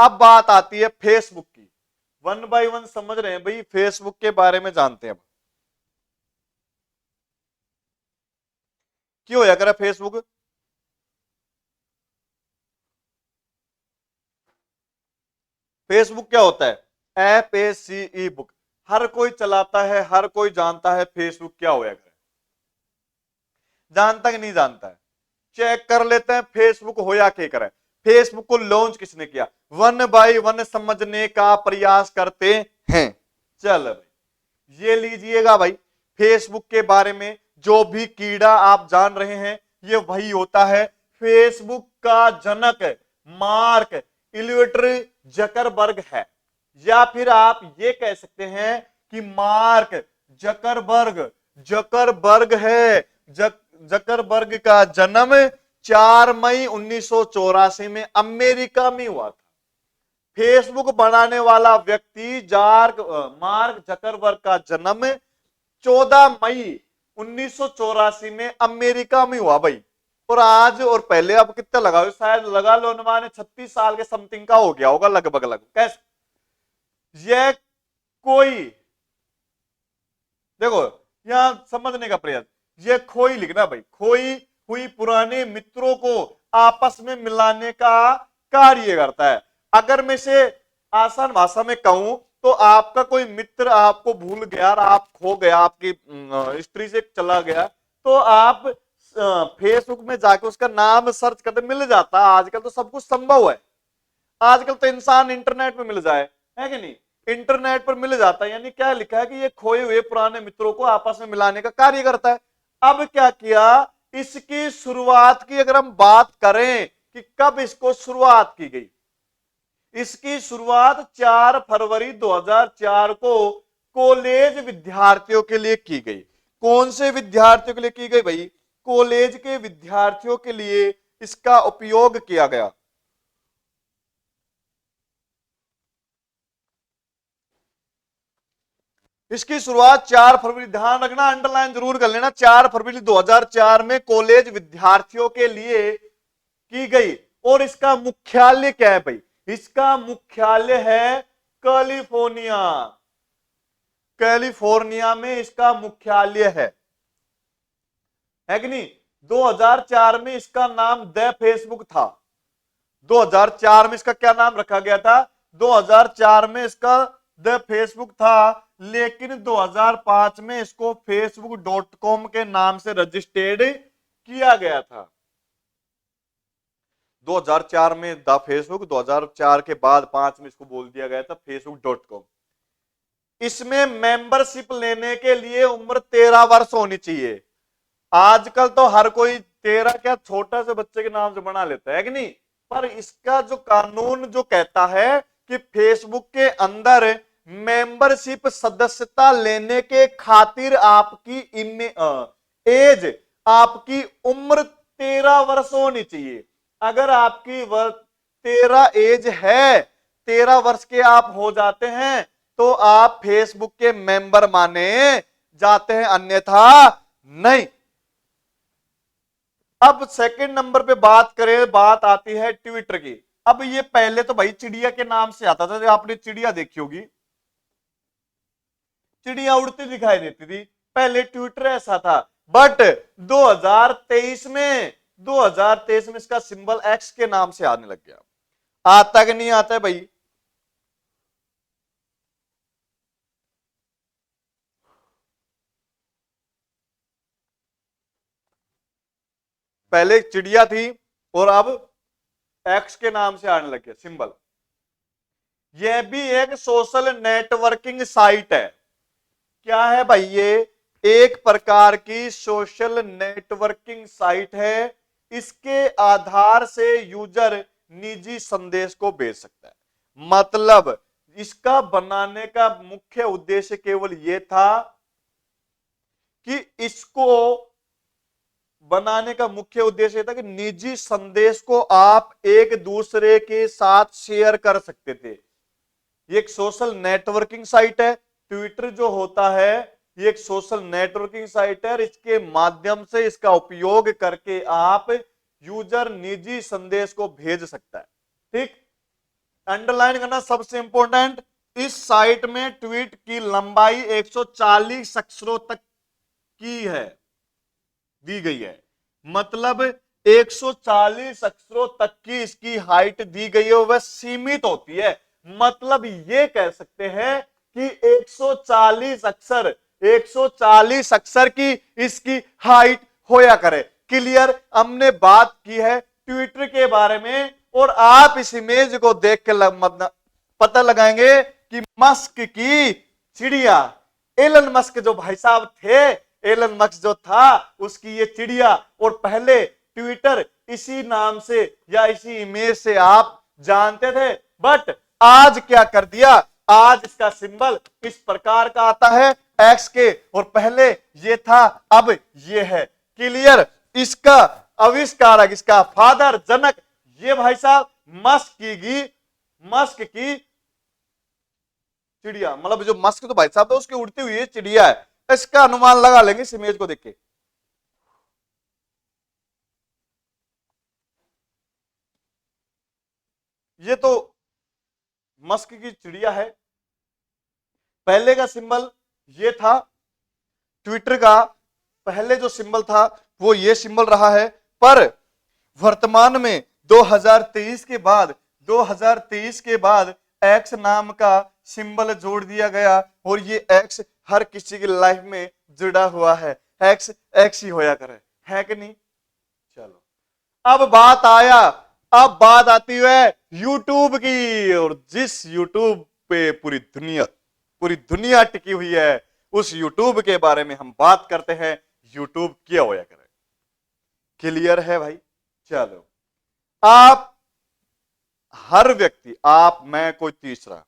अब बात आती है फेसबुक की। वन बाय वन समझ रहे हैं भाई, फेसबुक के बारे में जानते हैं। क्यों होया करे फेसबुक? फेसबुक क्या होता है? FACE book. हर कोई चलाता है, हर कोई जानता है फेसबुक क्या होया करे। जानता कि नहीं जानता है? चेक कर लेते हैं फेसबुक होया क्या करे। फेसबुक को लॉन्च किसने किया, वन बाय वन समझने का प्रयास करते हैं। चल भाई ये लीजिएगा भाई, फेसबुक के बारे में जो भी कीड़ा आप जान रहे हैं ये वही होता है। फेसबुक का जनक मार्क इल्वेटर जकरबर्ग है, या फिर आप ये कह सकते हैं कि मार्क जकरबर्ग जकरबर्ग है। जकरबर्ग का जन्म 4 मई 1984 में अमेरिका में हुआ था। फेसबुक बनाने वाला व्यक्ति मार्क जकरबर्ग का जन्म 14 मई 1984 में अमेरिका में हुआ भाई। और आज और पहले अब कितना लगा, शायद लगा लो अनुमान 36 साल के समथिंग का हो गया होगा लगभग लगभग। कैसे यह कोई, देखो यहां समझने का प्रयास, ये खोई लिखना भाई, खोई हुई पुराने मित्रों को आपस में मिलाने का कार्य करता है। अगर मैं इसे आसान भाषा में कहूं तो आपका कोई मित्र आपको भूल गया, आप खो गया, आपकी हिस्ट्री से चला गया, तो आप फेसबुक में जाके उसका नाम सर्च करते मिल जाता है। आजकल तो सब कुछ संभव है, आजकल तो इंसान इंटरनेट पे मिल जाए, है कि नहीं, इंटरनेट पर मिल जाता है। यानी क्या लिखा है कि ये खोए हुए पुराने मित्रों को आपस में मिलाने का कार्य करता है। अब क्या किया, इसकी शुरुआत की अगर हम बात करें कि कब इसको शुरुआत की गई, इसकी शुरुआत 4 फरवरी 2004 को कॉलेज विद्यार्थियों के लिए की गई। कौन से विद्यार्थियों के लिए की गई भाई? कॉलेज के विद्यार्थियों के लिए इसका उपयोग किया गया। इसकी शुरुआत 4 फरवरी, ध्यान रखना, अंडरलाइन जरूर कर लेना, 4 फरवरी 2004 में कॉलेज विद्यार्थियों के लिए की गई। और इसका मुख्यालय क्या है भाई? इसका मुख्यालय है कैलिफोर्निया। कैलिफोर्निया में इसका मुख्यालय है कि नहीं। 2004 में इसका नाम द फेसबुक था। 2004 में इसका क्या नाम रखा गया था? 2004 में इसका द फेसबुक था, लेकिन 2005 में इसको facebook.com के नाम से रजिस्टर्ड किया गया था। 2004 में द फेसबुक, 2004 के बाद 5 में इसको बोल दिया गया था facebook.com। इसमें मेंबरशिप लेने के लिए उम्र 13 वर्ष होनी चाहिए। आजकल तो हर कोई 13 क्या छोटा से बच्चे के नाम से बना लेता है कि नहीं, पर इसका जो कानून जो कहता है कि फेसबुक के अंदर मेंबरशिप सदस्यता लेने के खातिर आपकी एज, आपकी उम्र 13 वर्ष होनी चाहिए। अगर आपकी 13 एज है, 13 वर्ष के आप हो जाते हैं तो आप फेसबुक के मेंबर माने जाते हैं, अन्यथा नहीं। अब सेकंड नंबर पे बात करें, बात आती है ट्विटर की। अब ये पहले तो भाई चिड़िया के नाम से आता था, आपने चिड़िया देखी होगी, चिड़िया उड़ती दिखाई देती थी, पहले ट्विटर ऐसा था। बट 2023 में इसका सिंबल एक्स के नाम से आने लग गया। आता कि नहीं आता है भाई? पहले चिड़िया थी और अब एक्स के नाम से आने लग गया सिंबल। यह भी एक सोशल नेटवर्किंग साइट है। क्या है भाई? ये एक प्रकार की सोशल नेटवर्किंग साइट है। इसके आधार से यूजर निजी संदेश को भेज सकता है। मतलब इसका बनाने का मुख्य उद्देश्य केवल यह था कि इसको बनाने का मुख्य उद्देश्य था कि निजी संदेश को आप एक दूसरे के साथ शेयर कर सकते थे। ये एक सोशल नेटवर्किंग साइट है। ट्विटर जो होता है ये एक सोशल नेटवर्किंग साइट है, और इसके माध्यम से इसका उपयोग करके आप यूजर निजी संदेश को भेज सकता है। ठीक, अंडरलाइन करना सबसे इंपॉर्टेंट। इस साइट में ट्वीट की लंबाई 140 अक्षरों तक की है, दी गई है। मतलब 140 अक्षरों तक की इसकी हाइट दी गई है, वह सीमित होती है। मतलब ये कह सकते हैं कि 140 अक्षर की इसकी हाइट होया करे। क्लियर। हमने बात की है ट्विटर के बारे में, और आप इस इमेज को देख के पता लगाएंगे कि मस्क की चिड़िया, एलन मस्क जो भाई साहब थे, एलन मस्क जो था उसकी ये चिड़िया, और पहले ट्विटर इसी नाम से या इसी इमेज से आप जानते थे। बट आज क्या कर दिया, आज इसका सिंबल इस प्रकार का आता है एक्स के, और पहले ये था अब ये है। क्लियर। इसका आविष्कारक, इसका फादर, जनक, ये भाई साहब मस्क की चिड़िया, मतलब जो मस्क तो भाई साहब था उसकी उड़ती हुई चिड़िया है। इसका अनुमान लगा लेंगे इस इमेज को देख के। ये तो मस्क की चिड़िया है। पहले का सिंबल ये था, ट्विटर का पहले जो सिंबल था वो ये सिंबल रहा है। पर वर्तमान में 2023 के बाद एक्स नाम का सिंबल जोड़ दिया गया, और ये एक्स हर किसी की लाइफ में जुड़ा हुआ है। एक्स एक्स ही होया करे, है कि नहीं। चलो अब बात आती है यूट्यूब की, और जिस यूट्यूब पे पूरी दुनिया टिकी हुई है, उस यूट्यूब के बारे में हम बात करते हैं। यूट्यूब क्या होया करे। क्लियर है भाई। चलो आप हर व्यक्ति, आप, मैं, कोई तीसरा,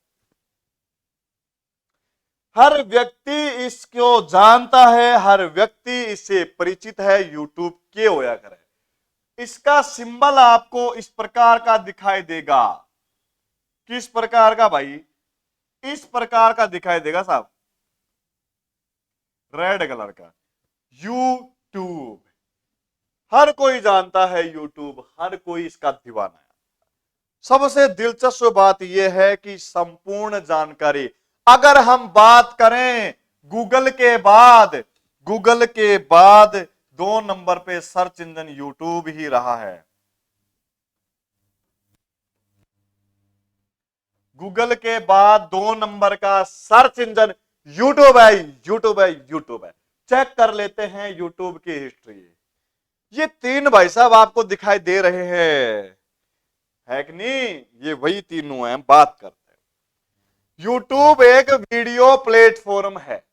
हर व्यक्ति इसको जानता है, हर व्यक्ति इससे परिचित है। यूट्यूब क्या होया करे। इसका सिंबल आपको इस प्रकार का दिखाई देगा। किस प्रकार का भाई, इस प्रकार का दिखाई देगा साहब, रेड कलर का। यूट्यूब हर कोई जानता है, यूट्यूब हर कोई इसका दीवाना है। सबसे दिलचस्प बात यह है कि संपूर्ण जानकारी, अगर हम बात करें गूगल के बाद 2 नंबर पे सर्च इंजन यूट्यूब ही रहा है। गूगल के बाद 2 नंबर का सर्च इंजन यूट्यूब है, यूट्यूब है, यूट्यूब है। चेक कर लेते हैं यूट्यूब की हिस्ट्री। ये 3 भाई साहब आपको दिखाई दे रहे हैं, है कि नहीं। ये वही तीनों हैं, बात करते हैं। यूट्यूब एक वीडियो प्लेटफॉर्म है।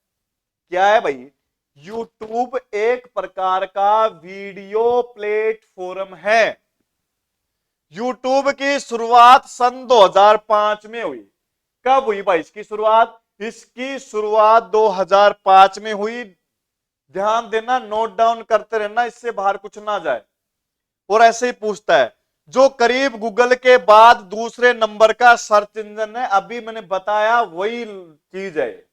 क्या है भाई, यूट्यूब एक प्रकार का वीडियो प्लेटफॉर्म है। यूट्यूब की शुरुआत सन 2005 में हुई। कब हुई भाई इसकी शुरुआत, इसकी शुरुआत 2005 में हुई। ध्यान देना, नोट डाउन करते रहना, इससे बाहर कुछ ना जाए। और ऐसे ही पूछता है जो करीब गूगल के बाद दूसरे नंबर का सर्च इंजन है, अभी मैंने बताया वही चीज है।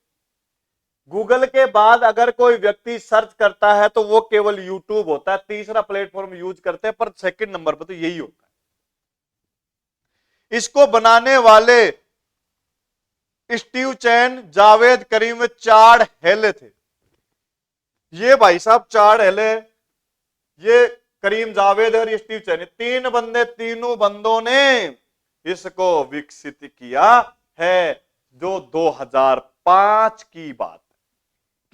गूगल के बाद अगर कोई व्यक्ति सर्च करता है तो वो केवल यूट्यूब होता है, तीसरा प्लेटफॉर्म यूज करते हैं, पर सेकंड नंबर पर तो यही होता है। इसको बनाने वाले स्टीव चैन, जावेद करीम, चाड हेले थे। ये भाई साहब चाड हेले, ये करीम जावेद और स्टीव चैन, 3 बंदे, तीनों बंदों ने इसको विकसित किया है। जो 2005 की बात है।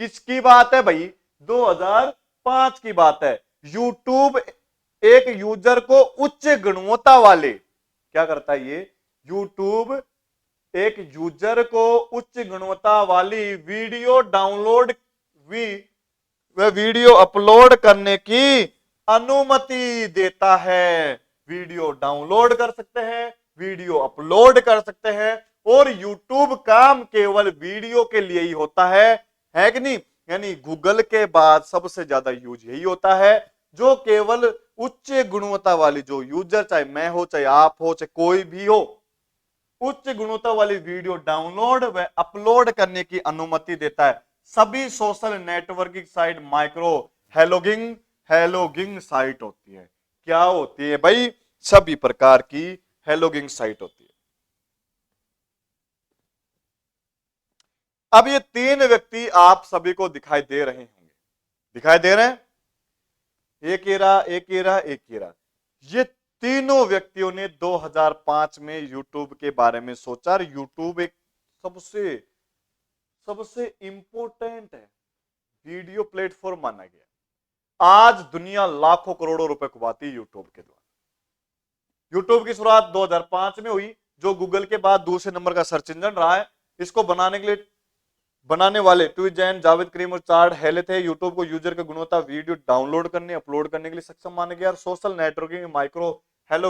किसकी बात है भाई, 2005 की बात है। यूट्यूब एक यूजर को उच्च गुणवत्ता वाले, क्या करता है ये, यूट्यूब एक यूजर को उच्च गुणवत्ता वाली वीडियो डाउनलोड, वह वीडियो अपलोड करने की अनुमति देता है। वीडियो डाउनलोड कर सकते हैं, वीडियो अपलोड कर सकते हैं, और YouTube काम केवल वीडियो के लिए ही होता है कि नहीं। यानी गूगल के बाद सबसे ज्यादा यूज यही होता है, जो केवल उच्च गुणवत्ता वाली, जो यूजर, चाहे मैं हो, चाहे आप हो, चाहे कोई भी हो, उच्च गुणवत्ता वाली वीडियो डाउनलोड व अपलोड करने की अनुमति देता है। सभी social networking site micro blogging site होती है। क्या होती है भाई, सभी प्रकार की हेलोगिंग साइट होती है। अब ये तीन व्यक्ति आप सभी को दिखाई दे रहे होंगे, दिखाई दे रहे हैं, एक ये रहा, एक ये रहा, एक ये रहा। ये तीनों व्यक्तियों ने 2005 में यूट्यूब के बारे में सोचा और यूट्यूब एक सबसे सबसे इंपॉर्टेंट है वीडियो प्लेटफॉर्म माना गया। आज दुनिया लाखों करोड़ों रुपए कमाती है यूट्यूब के द्वारा। यूट्यूब की शुरुआत 2005 में हुई, जो गूगल के बाद दूसरे नंबर का सर्च इंजन रहा है। इसको बनाने के लिए बनाने वाले ट्वीट जैन, जावेद करीम और चार्ड हेले थे। यूट्यूब को यूजर की गुणवत्ता वीडियो डाउनलोड करने अपलोड करने के लिए सक्षम माना गया और सोशल नेटवर्किंग माइक्रो